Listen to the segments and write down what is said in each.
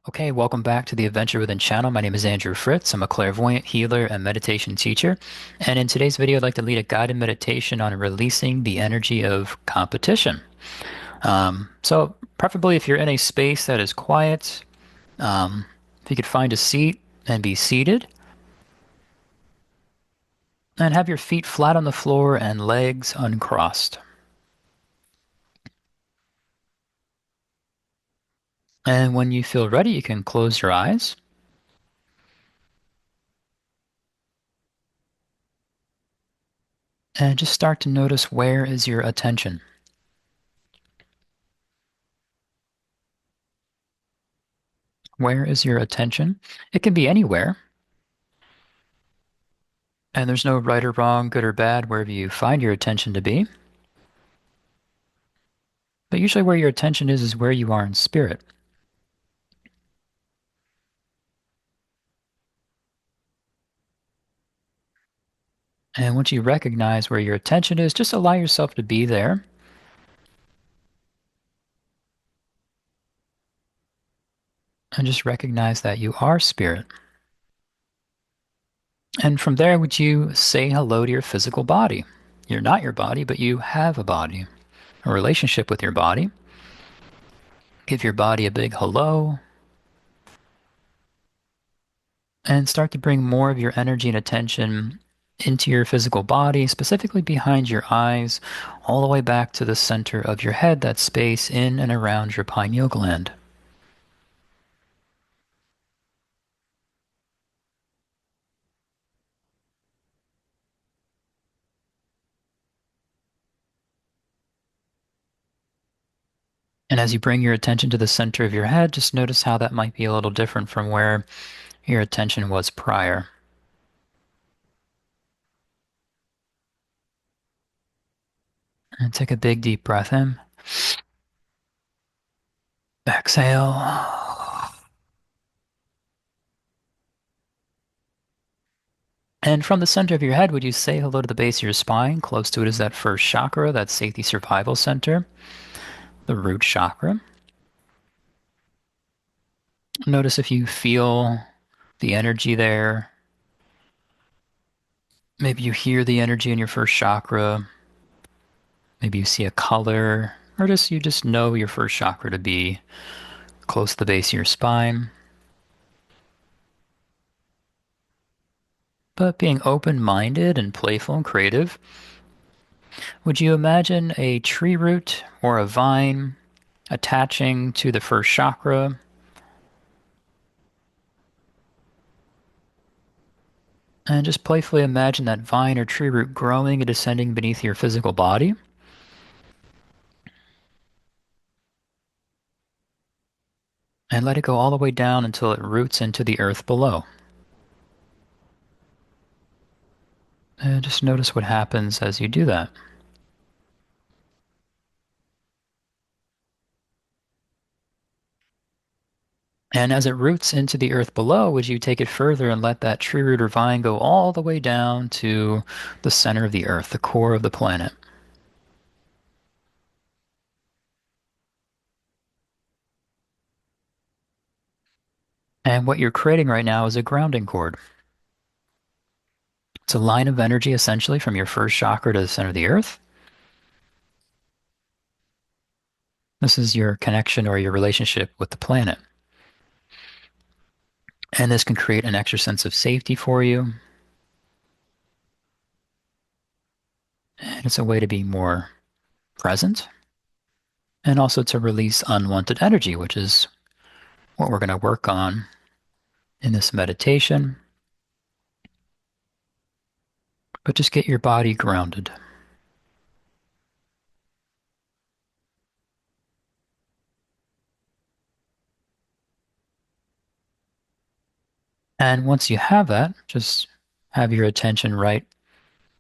Okay, welcome back to the Adventure Within channel. My name is Andrew Fritz. I'm a clairvoyant, healer, and meditation teacher. And in today's video, I'd like to lead a guided meditation on releasing the energy of competition. So preferably if you're in a space that is quiet, if you could find a seat and be seated, and have your feet flat on the floor and legs uncrossed. And when you feel ready, you can close your eyes and just start to notice where is your attention. Where is your attention? It can be anywhere. And there's no right or wrong, good or bad, wherever you find your attention to be. But usually where your attention is where you are in spirit. And once you recognize where your attention is, just allow yourself to be there. And just recognize that you are spirit. And from there, would you say hello to your physical body? You're not your body, but you have a body, a relationship with your body. Give your body a big hello. And start to bring more of your energy and attention into your physical body, specifically behind your eyes, all the way back to the center of your head, that space in and around your pineal gland. And as you bring your attention to the center of your head, just notice how that might be a little different from where your attention was prior. And take a big deep breath in. Exhale. And from the center of your head, would you say hello to the base of your spine? Close to it is that first chakra, that safety survival center, the root chakra. Notice if you feel the energy there. Maybe you hear the energy in your first chakra. Maybe you see a color, or just you just know your first chakra to be close to the base of your spine. But being open-minded and playful and creative, would you imagine a tree root or a vine attaching to the first chakra? And just playfully imagine that vine or tree root growing and descending beneath your physical body. And let it go all the way down until it roots into the earth below. And just notice what happens as you do that. And as it roots into the earth below, would you take it further and let that tree root or vine go all the way down to the center of the earth, the core of the planet? And what you're creating right now is a grounding cord. It's a line of energy essentially from your first chakra to the center of the earth. This is your connection or your relationship with the planet. And this can create an extra sense of safety for you. And it's a way to be more present and also to release unwanted energy, which is what we're going to work on in this meditation. But just get your body grounded. And once you have that, just have your attention right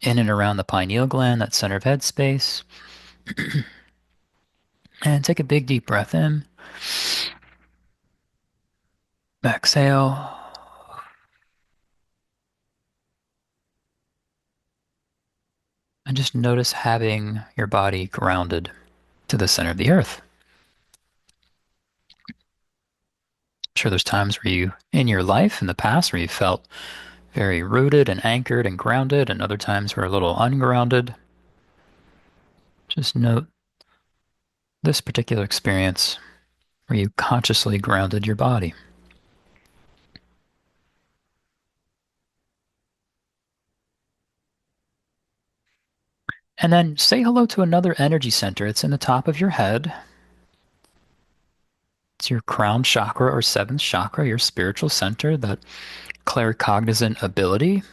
in and around the pineal gland, that center of head space. And take a big deep breath in. Exhale. And just notice having your body grounded to the center of the earth. Sure, there's times where you, in your life in the past, where you felt very rooted and anchored and grounded, and other times were a little ungrounded. Just note this particular experience where you consciously grounded your body. And then say hello to another energy center. It's in the top of your head. It's your crown chakra or seventh chakra, your spiritual center, that claircognizant ability,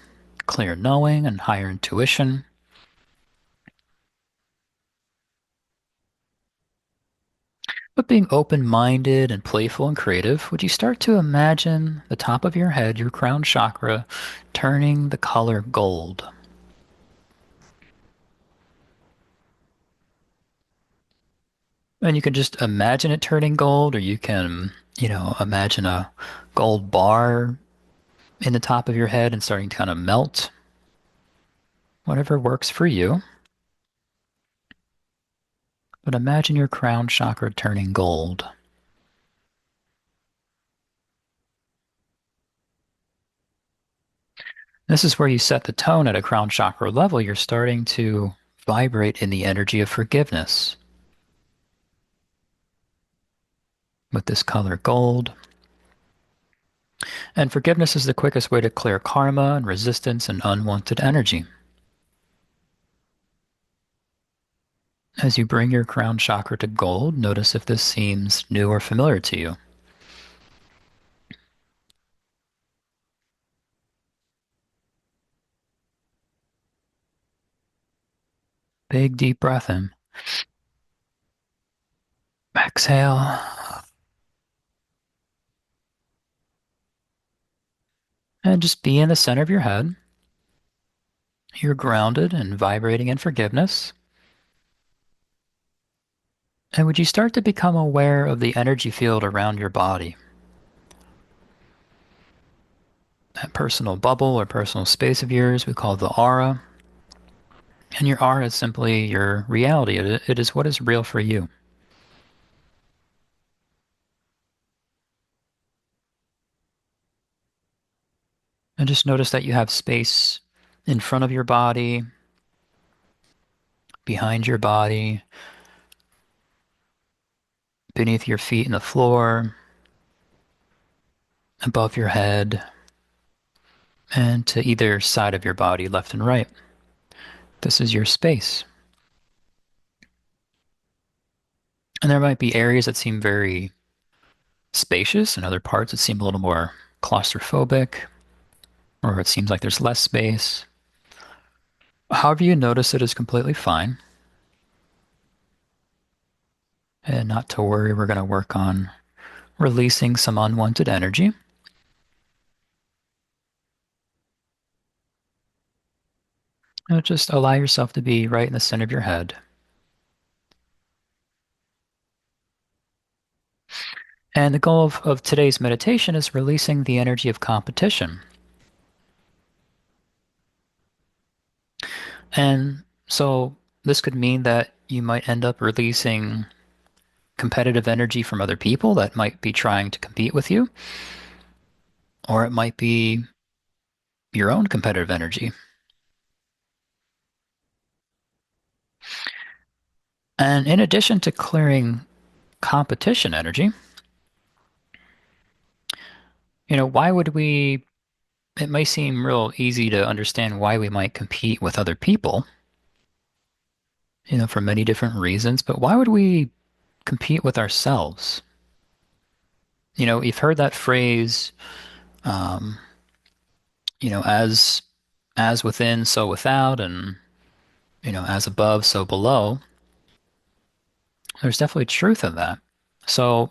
clear knowing, and higher intuition. But being open-minded and playful and creative, would you start to imagine the top of your head, your crown chakra, turning the color gold? And you can just imagine it turning gold, or you can, imagine a gold bar in the top of your head and starting to kind of melt. Whatever works for you. But imagine your crown chakra turning gold. This is where you set the tone at a crown chakra level. You're starting to vibrate in the energy of forgiveness with this color gold. And forgiveness is the quickest way to clear karma and resistance and unwanted energy. As you bring your crown chakra to gold, notice if this seems new or familiar to you. Big deep breath in. Exhale. And just be in the center of your head. You're grounded and vibrating in forgiveness. And would you start to become aware of the energy field around your body? That personal bubble or personal space of yours we call the aura. And your aura is simply your reality. It is what is real for you. And just notice that you have space in front of your body, behind your body, beneath your feet in the floor, above your head, and to either side of your body, left and right. This is your space. And there might be areas that seem very spacious and other parts that seem a little more claustrophobic, or it seems like there's less space. However you notice it is completely fine. And not to worry, we're going to work on releasing some unwanted energy. Just allow yourself to be right in the center of your head. And the goal of today's meditation is releasing the energy of competition. And so this could mean that you might end up releasing competitive energy from other people that might be trying to compete with you, or it might be your own competitive energy. And in addition to clearing competition energy, why would we, it may seem real easy to understand why we might compete with other people, for many different reasons, but why would we compete with ourselves? You've heard that phrase, um, as within, so without, and as above, so below. There's definitely truth in that. So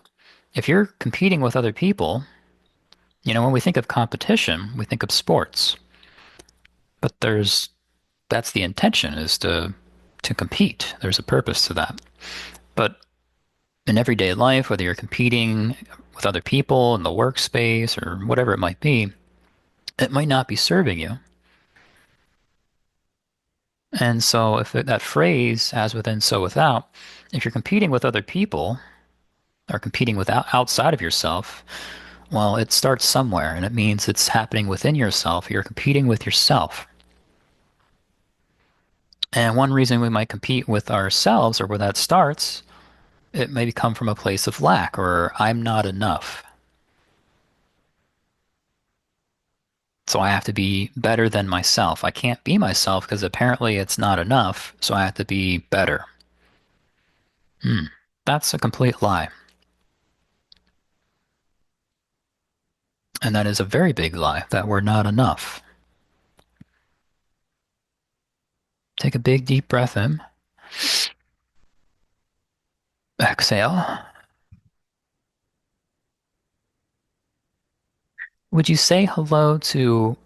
if you're competing with other people, when we think of competition, we think of sports. But that's the intention, is to compete. There's a purpose to that. But in everyday life, whether you're competing with other people in the workspace or whatever it might be, it might not be serving you. And so if that phrase, as within, so without, if you're competing with other people or competing outside of yourself, Well, it starts somewhere, and it means it's happening within yourself. You're competing with yourself. And one reason we might compete with ourselves or where that starts, it may come from a place of lack or I'm not enough. So I have to be better than myself. I can't be myself because apparently it's not enough, so I have to be better. Hmm. That's a complete lie. And that is a very big lie that we're not enough. Take a big deep breath in. Exhale. Would you say hello to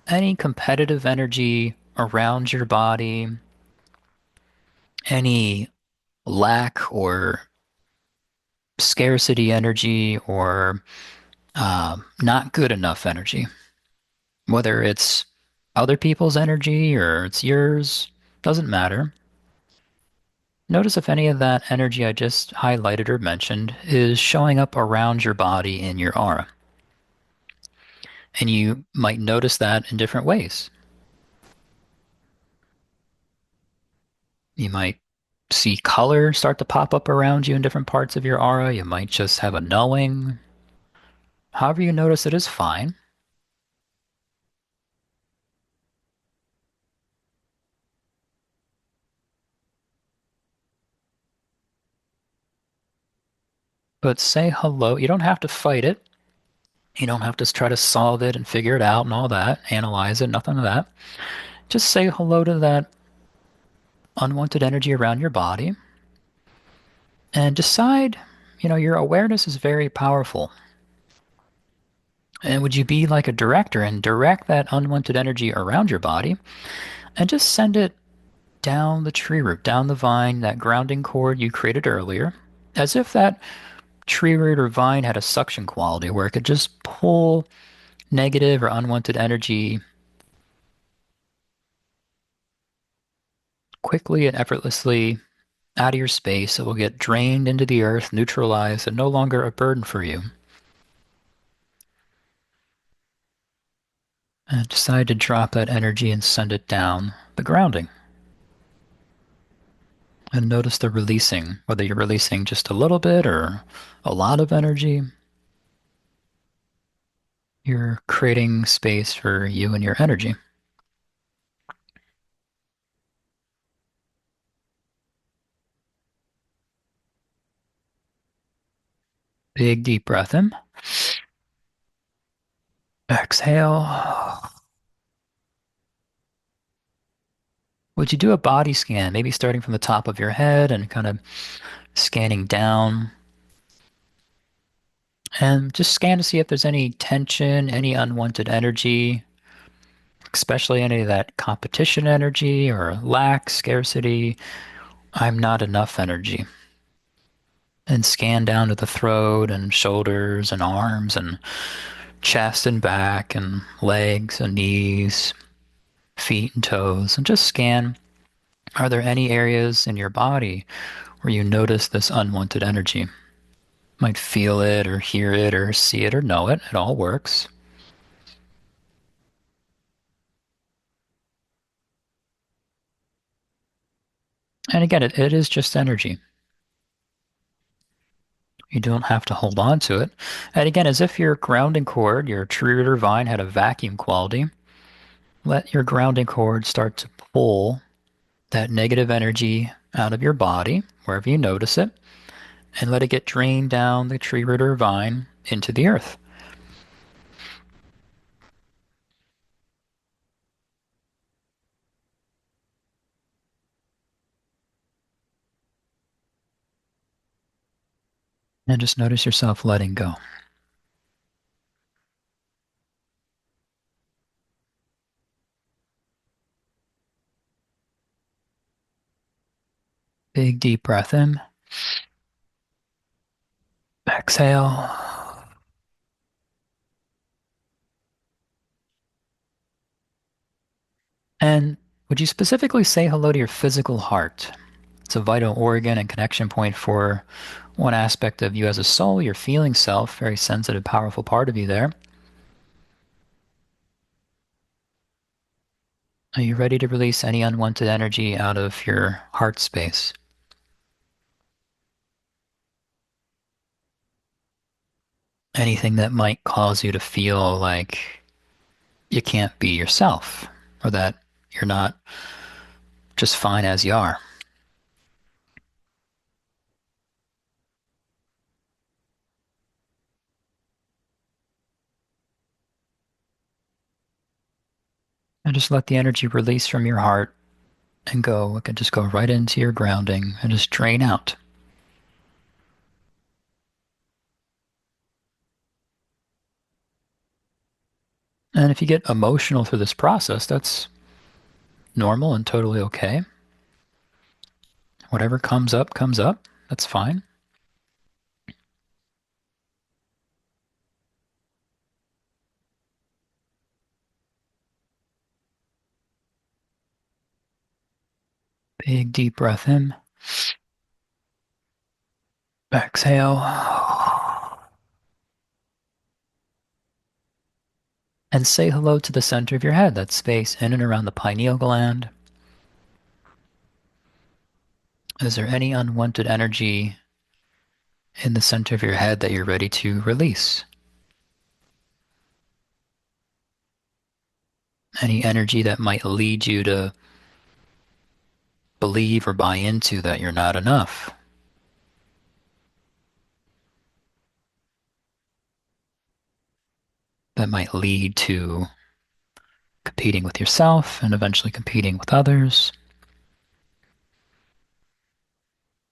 any competitive energy around your body, any lack or scarcity energy or not good enough energy? Whether it's other people's energy or it's yours, doesn't matter. Notice if any of that energy I just highlighted or mentioned is showing up around your body in your aura. And you might notice that in different ways. You might see color start to pop up around you in different parts of your aura. You might just have a knowing. However you notice it is fine. But say hello. You don't have to fight it. You don't have to try to solve it and figure it out and all that, analyze it, nothing of that. Just say hello to that unwanted energy around your body and decide, your awareness is very powerful. And would you be like a director and direct that unwanted energy around your body and just send it down the tree root, down the vine, that grounding cord you created earlier, as if that tree root or vine had a suction quality where it could just pull negative or unwanted energy quickly and effortlessly out of your space. It will get drained into the earth, neutralized, and no longer a burden for you. And decide to drop that energy and send it down the grounding. And notice the releasing, whether you're releasing just a little bit or a lot of energy. You're creating space for you and your energy. Big deep breath in. Exhale. Would you do a body scan, maybe starting from the top of your head and kind of scanning down? And just scan to see if there's any tension, any unwanted energy, especially any of that competition energy or lack, scarcity, I'm not enough energy. And scan down to the throat and shoulders and arms and chest and back and legs and knees, feet and toes, and just scan. Are there any areas in your body where you notice this unwanted energy? Might feel it or hear it or see it or know it. It all works. And again, it is just energy. You don't have to hold on to it. And again, as if your grounding cord, your tree root or vine had a vacuum quality, let your grounding cord start to pull that negative energy out of your body, wherever you notice it, and let it get drained down the tree root or vine into the earth. And just notice yourself letting go. Big deep breath in. Exhale. And would you specifically say hello to your physical heart? It's a vital organ and connection point for one aspect of you as a soul, your feeling self, very sensitive, powerful part of you there. Are you ready to release any unwanted energy out of your heart space? Anything that might cause you to feel like you can't be yourself or that you're not just fine as you are. And just let the energy release from your heart and go. It can just go right into your grounding and just drain out. And if you get emotional through this process, that's normal and totally okay. Whatever comes up, comes up. That's fine. Big deep breath in. Exhale. And say hello to the center of your head, that space in and around the pineal gland. Is there any unwanted energy in the center of your head that you're ready to release? Any energy that might lead you to believe or buy into that you're not enough? That might lead to competing with yourself and eventually competing with others.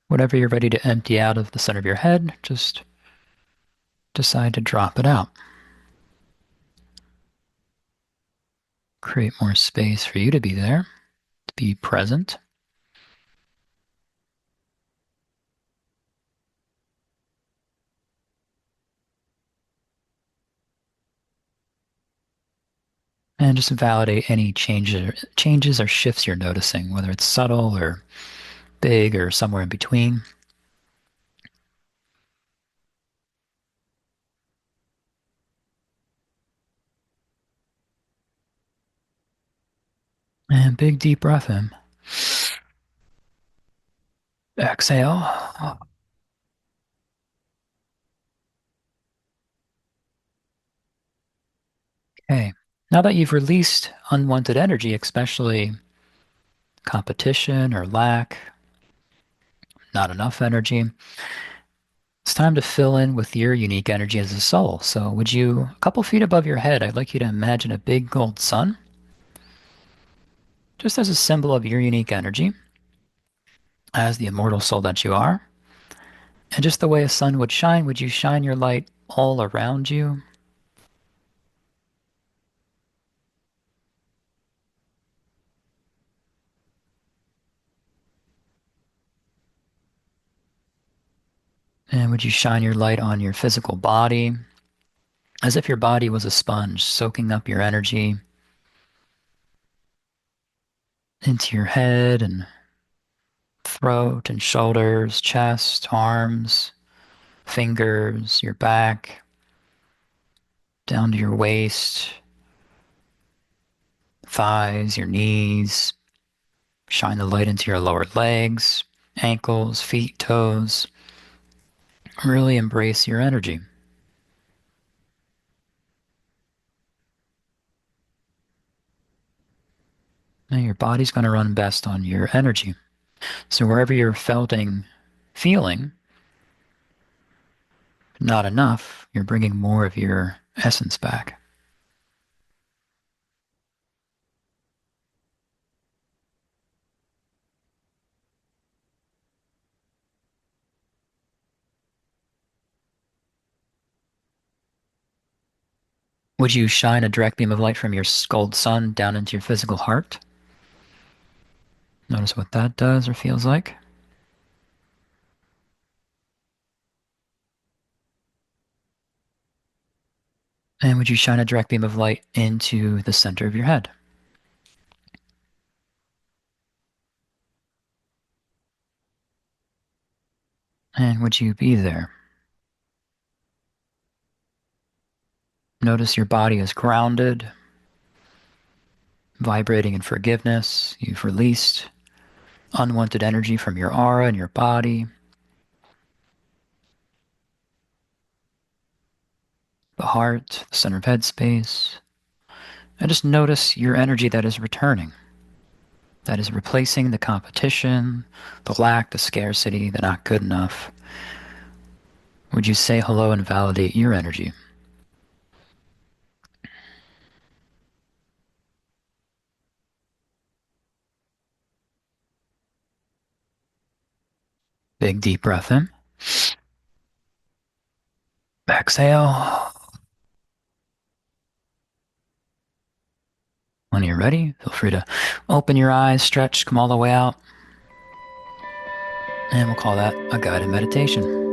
Whatever you're ready to empty out of the center of your head, just decide to drop it out. Create more space for you to be there, to be present. And just validate any changes or shifts you're noticing, whether it's subtle or big or somewhere in between. And big deep breath in. Exhale. Okay. Now that you've released unwanted energy, especially competition or lack, not enough energy, it's time to fill in with your unique energy as a soul. So, would you, a couple feet above your head, I'd like you to imagine a big gold sun, just as a symbol of your unique energy, as the immortal soul that you are. And just the way a sun would shine, would you shine your light all around you? And would you shine your light on your physical body, as if your body was a sponge, soaking up your energy into your head and throat and shoulders, chest, arms, fingers, your back, down to your waist, thighs, your knees. Shine the light into your lower legs, ankles, feet, toes. Really embrace your energy. Now your body's going to run best on your energy. So wherever you're feeling not enough, you're bringing more of your essence back. Would you shine a direct beam of light from your gold sun down into your physical heart? Notice what that does or feels like. And would you shine a direct beam of light into the center of your head? And would you be there? Notice your body is grounded, vibrating in forgiveness. You've released unwanted energy from your aura and your body, the heart, the center of headspace. And just notice your energy that is returning, that is replacing the competition, the lack, the scarcity, the not good enough. Would you say hello and validate your energy? Big deep breath in. Exhale. When you're ready, feel free to open your eyes, stretch, come all the way out. And we'll call that a guided meditation.